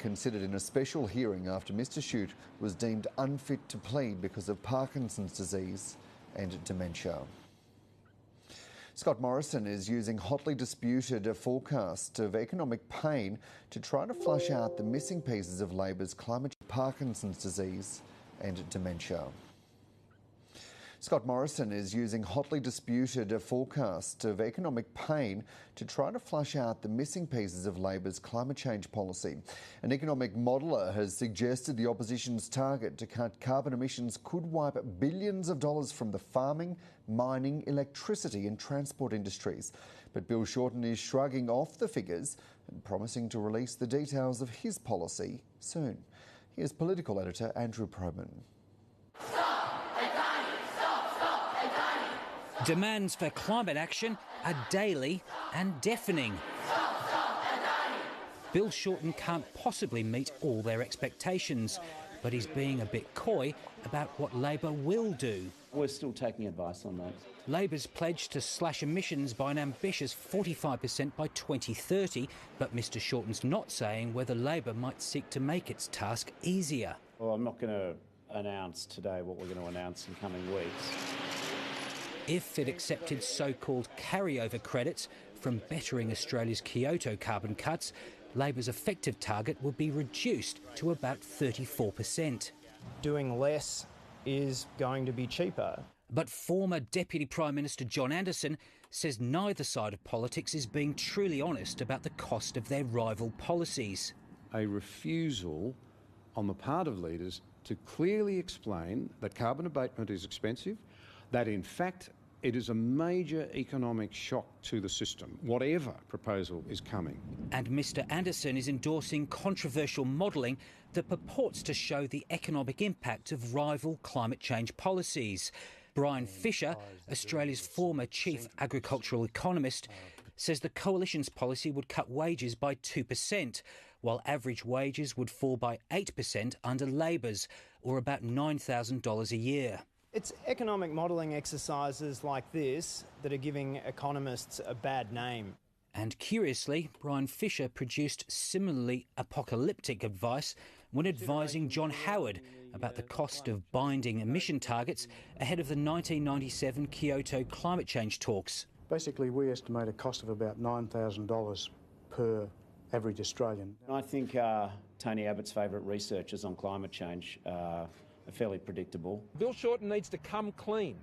considered in a special hearing after Mr Shute was deemed unfit to plead because of Parkinson's disease and dementia. Scott Morrison is using hotly disputed forecast of economic pain to try to flush out the missing pieces of Labor's climate, Parkinson's disease and dementia. Scott Morrison is using hotly disputed forecast of economic pain to try to flush out the missing pieces of Labor's climate change policy. An economic modeller has suggested the opposition's target to cut carbon emissions could wipe billions of dollars from the farming, mining, electricity and transport industries. But Bill Shorten is shrugging off the figures and promising to release the details of his policy soon. Here's political editor Andrew Probyn. Demands for climate action are daily and deafening. Bill Shorten can't possibly meet all their expectations, but he's being a bit coy about what Labor will do. We're still taking advice on that. Labor's pledged to slash emissions by an ambitious 45% by 2030, but Mr Shorten's not saying whether Labor might seek to make its task easier. Well, I'm not going to announce today what we're going to announce in coming weeks. If it accepted so-called carryover credits from bettering Australia's Kyoto carbon cuts, Labor's effective target would be reduced to about 34%. Doing less is going to be cheaper. But former Deputy Prime Minister John Anderson says neither side of politics is being truly honest about the cost of their rival policies. A refusal on the part of leaders to clearly explain that carbon abatement is expensive, that in fact it is a major economic shock to the system, whatever proposal is coming. And Mr Anderson is endorsing controversial modelling that purports to show the economic impact of rival climate change policies. Brian Fisher, Australia's former chief agricultural economist, says the coalition's policy would cut wages by 2%, while average wages would fall by 8% under Labor's, or about $9,000 a year. It's economic modelling exercises like this that are giving economists a bad name. And curiously, Brian Fisher produced similarly apocalyptic advice when advising John Howard about the cost of binding emission targets ahead of the 1997 Kyoto climate change talks. Basically, we estimate a cost of about $9,000 per average Australian. I think Tony Abbott's favourite researchers on climate change are fairly predictable. Bill Shorten needs to come clean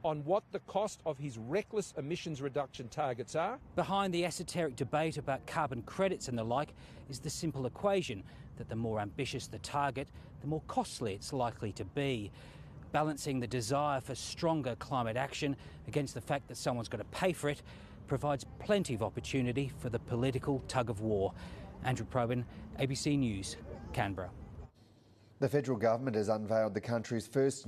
on what the cost of his reckless emissions reduction targets are. Behind the esoteric debate about carbon credits and the like is the simple equation that the more ambitious the target, the more costly it's likely to be. Balancing the desire for stronger climate action against the fact that someone's got to pay for it provides plenty of opportunity for the political tug-of-war. Andrew Probyn, ABC News, Canberra. The federal government has unveiled the country's first